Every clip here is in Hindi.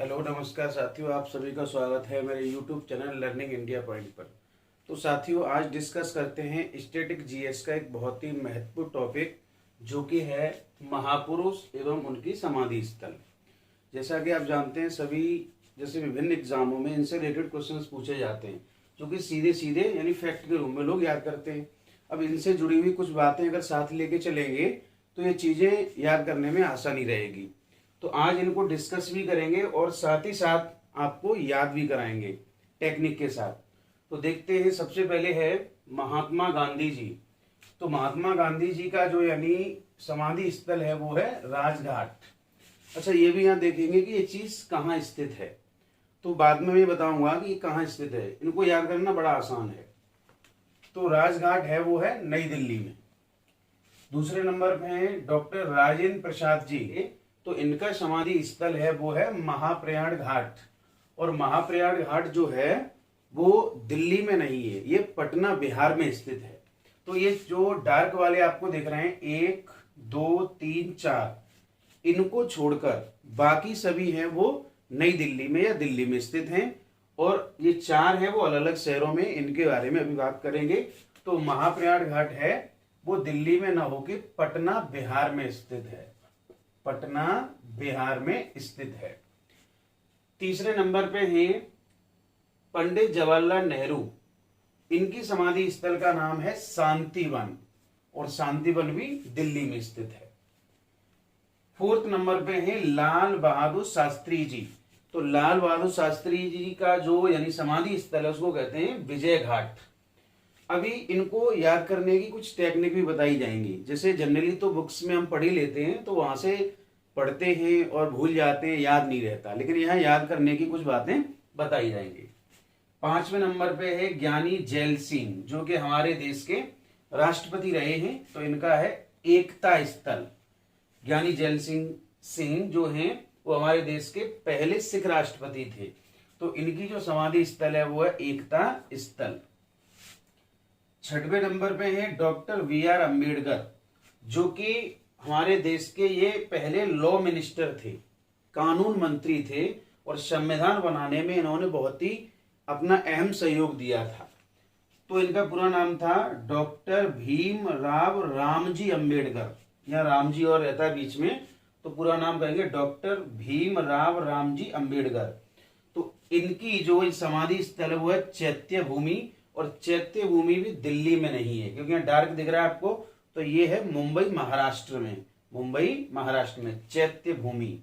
हेलो नमस्कार साथियों, आप सभी का स्वागत है मेरे YouTube channel learning India point पर। तो साथियों, आज डिस्कस करते हैं स्टैटिक जीएस का एक बहुत ही महत्वपूर्ण टॉपिक जो कि है महापुरुष एवं उनकी समाधि स्थल। जैसा कि आप जानते हैं, सभी जैसे विभिन्न एग्जामों में इनसे रिलेटेड क्वेश्चंस पूछे जाते हैं जो कि सीधे सीधे यानी फैक्ट के रूप में लोग याद करते हैं। अब इनसे जुड़ी हुई कुछ बातें अगर साथ लेके चलेंगे तो ये चीज़ें याद करने में आसानी रहेगी। तो आज इनको डिस्कस भी करेंगे और साथ ही साथ आपको याद भी कराएंगे टेक्निक के साथ। तो देखते हैं, सबसे पहले है महात्मा गांधी जी। तो महात्मा गांधी जी का जो यानी समाधि स्थल है वो है राजघाट। अच्छा, ये भी यहाँ देखेंगे कि ये चीज कहाँ स्थित है, तो बाद में मैं बताऊंगा कि कहाँ स्थित है। इनको याद करना बड़ा आसान है। तो राजघाट है वो है नई दिल्ली में। दूसरे नंबर पे है डॉक्टर राजेंद्र प्रसाद जी। तो इनका समाधि स्थल है वो है महाप्रयाण घाट। और महाप्रयाण घाट जो है वो दिल्ली में नहीं है, ये पटना बिहार में स्थित है। तो ये जो डार्क वाले आपको दिख रहे हैं 1 2 3 4, इनको छोड़कर बाकी सभी हैं वो नई दिल्ली में या दिल्ली में स्थित हैं। और ये 4 हैं वो अलग अलग शहरों में, इनके बारे में अभी बात करेंगे। तो महाप्रयाण घाट है वो दिल्ली में ना होकर पटना बिहार में स्थित है, पटना बिहार में स्थित है। तीसरे नंबर पे है पंडित जवाहरलाल नेहरू। इनकी समाधि स्थल का नाम है शांतिवन, और शांतिवन भी दिल्ली में स्थित है। फोर्थ नंबर पे है लाल बहादुर शास्त्री जी। तो लाल बहादुर शास्त्री जी का जो यानी समाधि स्थल है उसको कहते हैं विजय घाट। अभी इनको याद करने की कुछ टेक्निक भी बताई जाएंगी। जैसे जनरली तो बुक्स में हम पढ़ ही लेते हैं, तो वहां से पढ़ते हैं और भूल जाते हैं, याद नहीं रहता, लेकिन यहाँ याद करने की कुछ बातें बताई जाएंगी। 5वें नंबर पे है ज्ञानी जैल सिंह, जो कि हमारे देश के राष्ट्रपति रहे हैं। तो इनका है एकता स्थल। ज्ञानी जैल सिंह जो हैं वो हमारे देश के पहले सिख राष्ट्रपति थे। तो इनकी जो समाधि स्थल है वो है एकता स्थल। 6वें नंबर पे है डॉक्टर वी.आर. अम्बेडकर, जो कि हमारे देश के ये पहले लॉ मिनिस्टर थे, कानून मंत्री थे, और संविधान बनाने में इन्होंने बहुत ही अपना अहम सहयोग दिया था। तो इनका पूरा नाम था डॉक्टर भीमराव रामजी अम्बेडकर, या रामजी और रहता है बीच में, तो पूरा नाम कहेंगे डॉक्टर भीमराव रामजी अम्बेडकर। तो इनकी जो समाधि स्थल है वो है चैत्य भूमि, और चैत्य भूमि भी दिल्ली में नहीं है, क्योंकि यहाँ डार्क दिख रहा है आपको, तो ये है मुंबई महाराष्ट्र में, मुंबई महाराष्ट्र में चैत्य भूमि।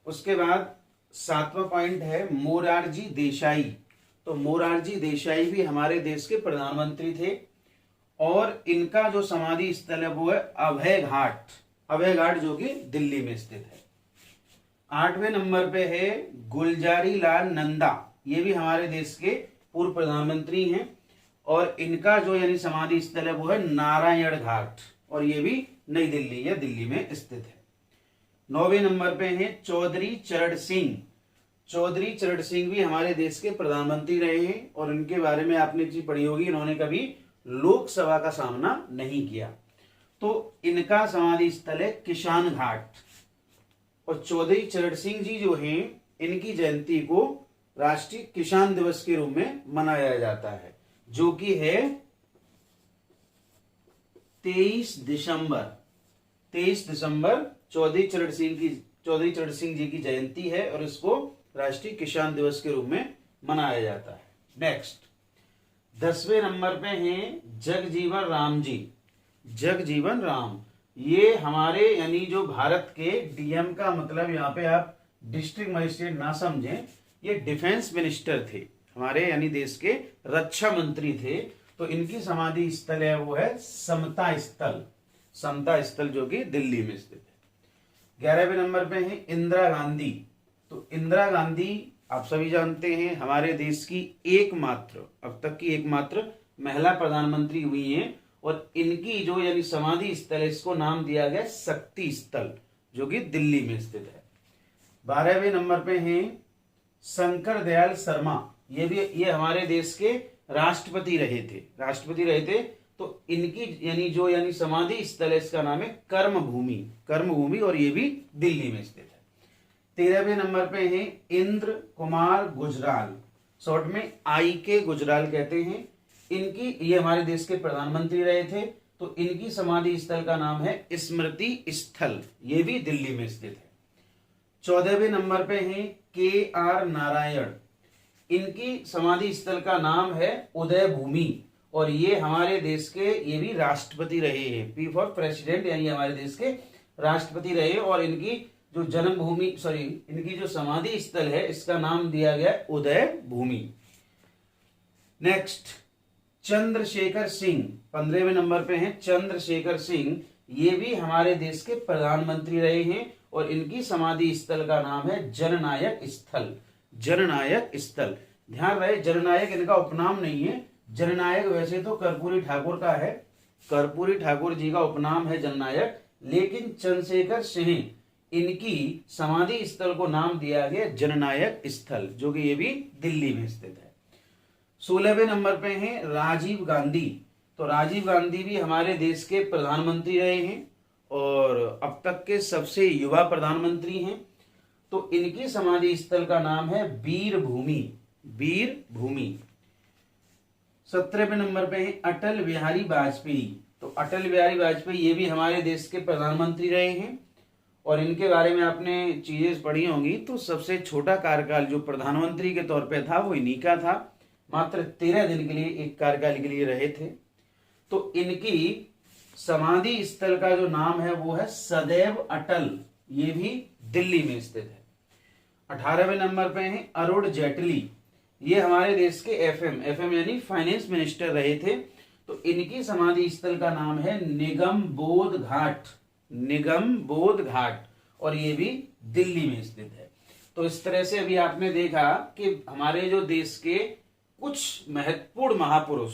उसके बाद 7वां पॉइंट है मोरारजी देसाई। तो मोरारजी देसाई भी हमारे देश के प्रधानमंत्री थे, और इनका जो समाधि स्थल है वो है अभय घाट, अभय घाट जो कि दिल्ली में स्थित है। 8वें नंबर पे है गुलजारी लाल नंदा। ये भी हमारे देश के पूर्व प्रधानमंत्री हैं, और इनका जो यानी समाधि स्थल है वो है नारायण घाट, और ये भी नई दिल्ली या दिल्ली में स्थित है। 9वें नंबर पे है चौधरी चरण सिंह। चौधरी चरण सिंह भी हमारे देश के प्रधानमंत्री रहे हैं, और इनके बारे में आपने चीज पढ़ी होगी, इन्होंने कभी लोकसभा का सामना नहीं किया। तो इनका समाधि स्थल है किसान घाट। और चौधरी चरण सिंह जी जो हैं, इनकी जयंती को राष्ट्रीय किसान दिवस के रूप में मनाया जाता है, जो कि है 23 दिसंबर। 23 दिसंबर चौधरी चरण सिंह जी की जयंती है, और इसको राष्ट्रीय किसान दिवस के रूप में मनाया जाता है। नेक्स्ट 10वें नंबर पे हैं जगजीवन राम जी। जगजीवन राम, ये हमारे यानी जो भारत के डीएम का मतलब यहाँ पे आप डिस्ट्रिक्ट मजिस्ट्रेट ना समझें, ये डिफेंस मिनिस्टर थे हमारे, यानी देश के रक्षा मंत्री थे। तो इनकी समाधि स्थल है वो है समता स्थल, समता स्थल जो कि दिल्ली में स्थित है। 11वें नंबर पे है इंदिरा गांधी। तो इंदिरा गांधी आप सभी जानते हैं हमारे देश की एकमात्र, अब तक की एकमात्र महिला प्रधानमंत्री हुई हैं, और इनकी जो यानी समाधि स्थल है इसको नाम दिया गया शक्ति स्थल, जो कि दिल्ली में स्थित है। 12वें नंबर पे हैं शंकर दयाल शर्मा। ये हमारे देश के राष्ट्रपति रहे थे। तो इनकी यानी समाधि स्थल है, इसका नाम है कर्म भूमि, और ये भी दिल्ली में स्थित है। 13वें नंबर पे हैं इंद्र कुमार गुजराल, शॉर्ट में आई के गुजराल कहते हैं। इनकी, ये हमारे देश के प्रधानमंत्री रहे थे, तो इनकी समाधि स्थल का नाम है स्मृति स्थल, ये भी दिल्ली में स्थित है। 14वें नंबर पे हैं के आर नारायण, इनकी समाधि स्थल का नाम है उदय भूमि, और ये हमारे देश के, ये भी राष्ट्रपति रहे हैं, पी फॉर प्रेसिडेंट, यानी हमारे देश के राष्ट्रपति रहे। और इनकी जो जन्मभूमि, इनकी जो समाधि स्थल है, इसका नाम दिया गया उदय भूमि। नेक्स्ट, चंद्रशेखर सिंह 15वें नंबर पे हैं चंद्रशेखर सिंह, ये भी हमारे देश के प्रधानमंत्री रहे हैं, और इनकी समाधि स्थल का नाम है जननायक स्थल, जननायक स्थल। ध्यान रहे, जननायक इनका उपनाम नहीं है, जननायक वैसे तो कर्पूरी ठाकुर का है, कर्पूरी ठाकुर जी का उपनाम है जननायक, लेकिन चंद्रशेखर सिंह, इनकी समाधि स्थल को नाम दिया गया जननायक स्थल, जो कि ये भी दिल्ली में स्थित है। 16वें नंबर पे हैं राजीव गांधी, तो राजीव गांधी भी हमारे देश के प्रधानमंत्री रहे हैं, और अब तक के सबसे युवा प्रधानमंत्री हैं। तो इनकी समाधि स्थल का नाम है वीर भूमि, वीर भूमि। 17वें नंबर पे है अटल बिहारी वाजपेयी, तो अटल बिहारी वाजपेयी ये भी हमारे देश के प्रधानमंत्री रहे हैं, और इनके बारे में आपने चीजें पढ़ी होंगी। तो सबसे छोटा कार्यकाल जो प्रधानमंत्री के तौर पे था वो इन्हीं का था, मात्र 13 दिन के लिए एक कार्यकाल के लिए रहे थे। तो इनकी समाधि स्थल का जो नाम है वो है सदैव अटल, ये भी दिल्ली में स्थित है। 18वें नंबर पे हैं अरुण जेटली, ये हमारे देश के एफएम यानी फाइनेंस मिनिस्टर रहे थे। तो इनकी समाधि स्थल का नाम है निगम बोध घाट, निगम बोध घाट, और ये भी दिल्ली में स्थित है। तो इस तरह से अभी आपने देखा कि हमारे जो देश के कुछ महत्वपूर्ण महापुरुष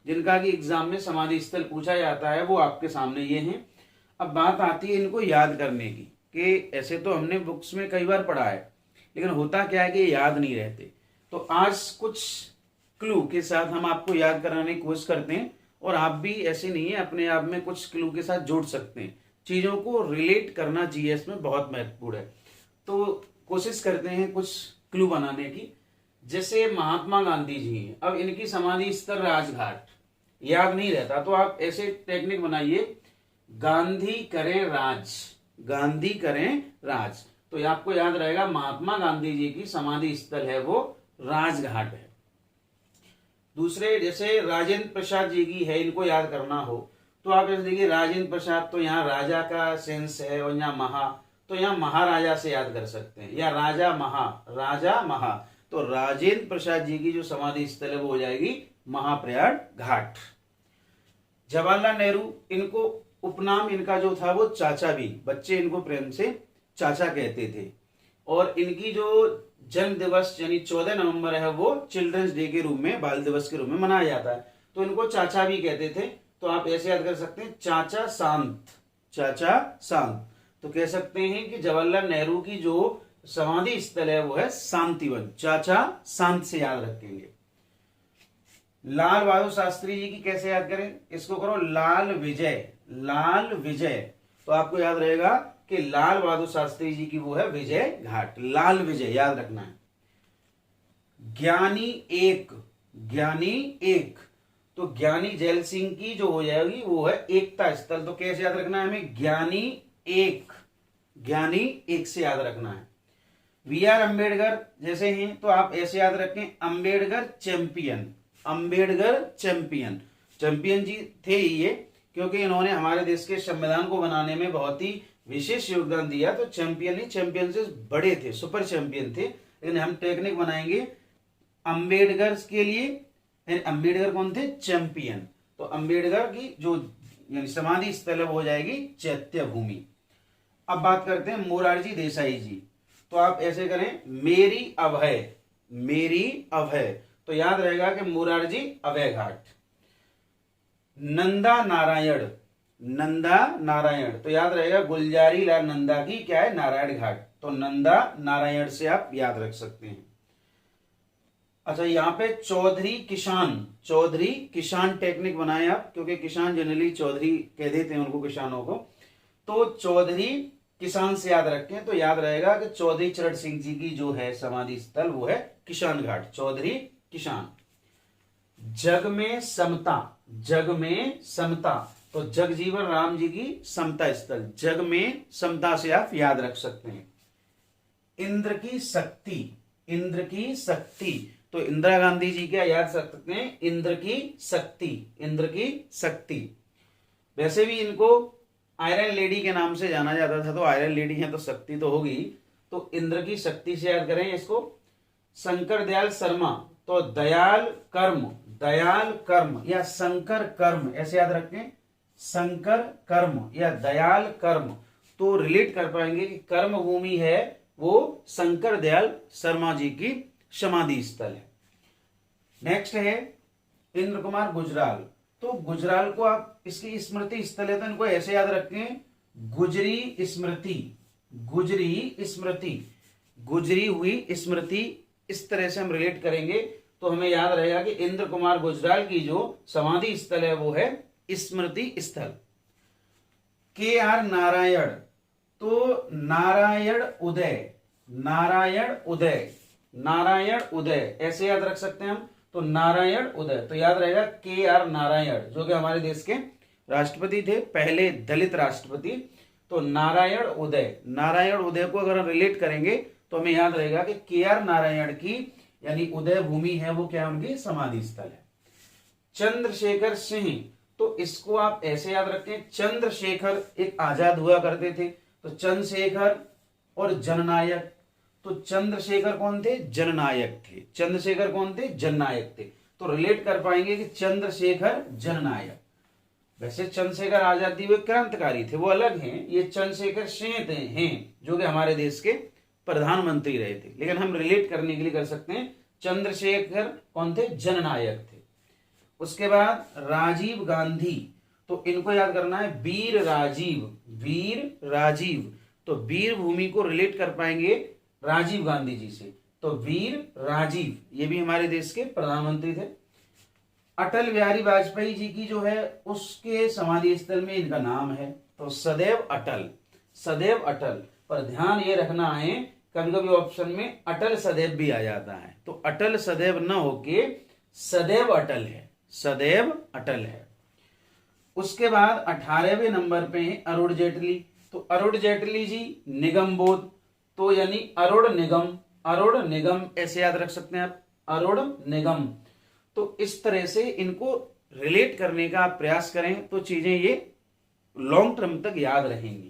जिनका कि एग्जाम में समाधि स्थल पूछा जाता है, वो आपके सामने ये हैं। अब बात आती है इनको याद करने की, कि ऐसे तो हमने बुक्स में कई बार पढ़ा है, लेकिन होता क्या है कि याद नहीं रहते। तो आज कुछ क्लू के साथ हम आपको याद कराने की कोशिश करते हैं, और आप भी ऐसे नहीं है, अपने आप में कुछ क्लू के साथ जोड़ सकते हैं। चीजों को रिलेट करना जीएस में बहुत महत्वपूर्ण है। तो कोशिश करते हैं कुछ क्लू बनाने की। जैसे महात्मा गांधी जी हैं, अब इनकी समाधि स्थल राजघाट, याद नहीं रहता तो आप ऐसे टेक्निक बनाइए, गांधी करें राज, गांधी करें राज, तो आपको याद रहेगा महात्मा गांधी जी की समाधि स्थल है वो राजघाट है। दूसरे जैसे राजेंद्र प्रसाद जी की है, इनको याद करना हो तो आप ऐसे देखिए, राजेंद्र प्रसाद तो यहाँ राजा का सेंस है, और यहाँ महा, तो यहाँ महाराजा से याद कर सकते हैं, या राजा महा, राजा महा। तो राजेंद्र प्रसाद जी की जो समाधि स्थल है वो हो जाएगी महाप्रयाग घाट। जवाहरलाल नेहरू, इनको उपनाम इनका जो था वो चाचा भी, बच्चे इनको प्रेम से चाचा कहते थे, और इनकी जो जन्म दिवस यानी 14 नवंबर है वो चिल्ड्रंस डे के रूप में, बाल दिवस के रूप में मनाया जाता है, तो इनको चाचा भी कहते थे। तो आप ऐसे याद कर सकते हैं, चाचा शांत, चाचा शांत। तो कह सकते हैं कि जवाहरलाल नेहरू की जो समाधि स्थल है वो है शांतिवन, चाचा शांत से याद रखेंगे। लाल बहादुर शास्त्री जी की कैसे याद करें, इसको करो लाल विजय, लाल विजय, तो आपको याद रहेगा कि लाल बहादुर शास्त्री जी की वो है विजय घाट, लाल विजय याद रखना है। ज्ञानी एक, ज्ञानी एक, तो ज्ञानी जैल सिंह की जो हो जाएगी वो है एकता स्थल, तो कैसे याद रखना है हमें, ज्ञानी एक, ज्ञानी एक से याद रखना है। वी आर अम्बेडकर जैसे हैं तो आप ऐसे याद रखें, Ambedkar champion, Ambedkar champion, champion जी थे ये, क्योंकि इन्होंने हमारे देश के संविधान को बनाने में बहुत ही विशेष योगदान दिया। तो चैंपियन ही, चैंपियन से बड़े थे, सुपर चैंपियन थे। लेकिन हम टेक्निक बनाएंगे अम्बेडकर के लिए, अम्बेडकर कौन थे, चैंपियन। तो अम्बेडकर की जो यानी समाधि स्थल है वो हो जाएगी चैत्य भूमि। अब बात करते हैं मोरारजी देसाई जी, तो आप ऐसे करें, मेरी अभय, मेरी अभय, तो याद रहेगा कि मोरारजी अभय घाट। नंदा नारायण, नंदा नारायण, तो याद रहेगा गुलजारी लाल नंदा की क्या है, नारायण घाट, तो नंदा नारायण से आप याद रख सकते हैं। अच्छा, यहाँ पे चौधरी किसान, चौधरी किसान टेक्निक बनाए आप, क्योंकि किसान जनरली चौधरी कह देते हैं उनको, किसानों को। तो चौधरी किसान से याद रखें तो याद रहेगा कि चौधरी चरण सिंह जी की जो है समाधि स्थल वो है किसान घाट, चौधरी किसान। जग में समता, जग में समता, तो जगजीवन राम जी की समता स्थल, जग में समता से आप याद रख सकते हैं। इंद्र की शक्ति, इंद्र की शक्ति, तो इंदिरा गांधी जी क्या याद रख सकते हैं, इंद्र की शक्ति, इंद्र की शक्ति। वैसे भी इनको आयरन लेडी के नाम से जाना जाता था, तो आयरन लेडी है तो शक्ति तो होगी, तो इंद्र की शक्ति से याद करें इसको। शंकर दयाल शर्मा, तो दयाल कर्म, दयाल कर्म या शंकर कर्म ऐसे याद रखें, शंकर कर्म या दयाल कर्म, तो रिलेट कर पाएंगे कि कर्म भूमि है वो शंकर दयाल शर्मा जी की समाधि स्थल है। नेक्स्ट है इंद्र कुमार गुजराल, तो गुजराल को आप इसकी स्मृति स्थल है तो इनको ऐसे याद रखें, गुजरी स्मृति, गुजरी स्मृति, गुजरी हुई स्मृति, इस तरह से हम रिलेट करेंगे तो हमें याद रहेगा कि इंद्र कुमार गुजराल की जो समाधि स्थल है वो है स्मृति स्थल। के आर नारायण, तो नारायण उदय, नारायण उदय, नारायण उदय ऐसे याद रख सकते हैं हम, तो नारायण उदय, तो याद रहेगा के आर नारायण जो कि हमारे देश के राष्ट्रपति थे, पहले दलित राष्ट्रपति। तो नारायण उदय, नारायण उदय को अगर हम रिलेट करेंगे तो हमें याद रहेगा कि के आर नारायण की यानी उदय भूमि है वो क्या उनकी समाधि स्थल है। चंद्रशेखर सिंह, तो इसको आप ऐसे याद रखें, चंद्रशेखर एक आजाद हुआ करते थे, तो चंद्रशेखर और जननायक, तो चंद्रशेखर कौन थे, जननायक थे, चंद्रशेखर कौन थे, जननायक थे, तो रिलेट कर पाएंगे कि चंद्रशेखर जननायक। वैसे चंद्रशेखर आजाद वे क्रांतिकारी थे, वो अलग हैं, ये चंद्रशेखर सिंह हैं जो कि हमारे देश के प्रधानमंत्री रहे थे, लेकिन हम रिलेट करने के लिए कर सकते हैं चंद्रशेखर कौन थे, जननायक थे। उसके बाद राजीव गांधी, तो इनको याद करना है वीर राजीव, वीर राजीव, तो वीर भूमि को रिलेट कर पाएंगे राजीव गांधी जी से, तो वीर राजीव ये भी हमारे देश के प्रधानमंत्री थे। अटल बिहारी वाजपेयी जी की जो है उसके समाधि स्थल में इनका नाम है, तो सदैव अटल, सदैव अटल, पर ध्यान ये रखना है कभी कभी ऑप्शन में अटल सदैव भी आ जाता है, तो अटल सदैव न होके सदैव अटल है, सदैव अटल है। उसके बाद 18वें नंबर पे है अरुण जेटली, तो अरुण जेटली जी निगम बोध, तो यानी अरुण निगम, अरुण निगम ऐसे याद रख सकते हैं आप, अरुण निगम, तो इस तरह से इनको रिलेट करने का आप प्रयास करें तो चीजें ये लॉन्ग टर्म तक याद रहेंगी।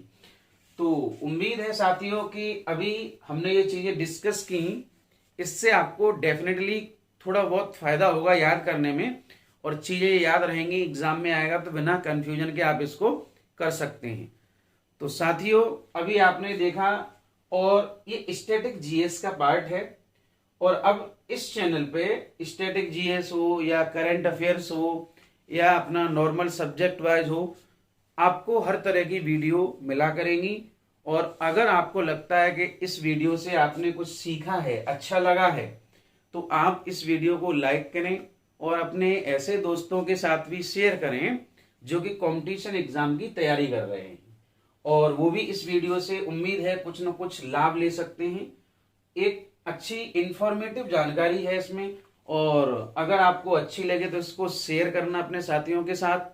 तो उम्मीद है साथियों कि अभी हमने ये चीजें डिस्कस की, इससे आपको डेफिनेटली थोड़ा बहुत फायदा होगा याद करने में, और चीजें याद रहेंगी, एग्जाम में आएगा तो बिना कंफ्यूजन के आप इसको कर सकते हैं। तो साथियों अभी आपने देखा, और ये स्टैटिक जीएस का पार्ट है, और अब इस चैनल पे स्टैटिक जीएस हो या करंट अफेयर्स हो या अपना नॉर्मल सब्जेक्ट वाइज हो, आपको हर तरह की वीडियो मिला करेंगी। और अगर आपको लगता है कि इस वीडियो से आपने कुछ सीखा है, अच्छा लगा है, तो आप इस वीडियो को लाइक करें और अपने ऐसे दोस्तों के साथ भी शेयर करें जो कि कंपटीशन एग्जाम की तैयारी कर रहे हैं, और वो भी इस वीडियो से उम्मीद है कुछ न कुछ लाभ ले सकते हैं। एक अच्छी इंफॉर्मेटिव जानकारी है इसमें, और अगर आपको अच्छी लगे तो इसको शेयर करना अपने साथियों के साथ।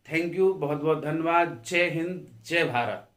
थैंक यू, बहुत बहुत धन्यवाद। जय हिंद, जय भारत।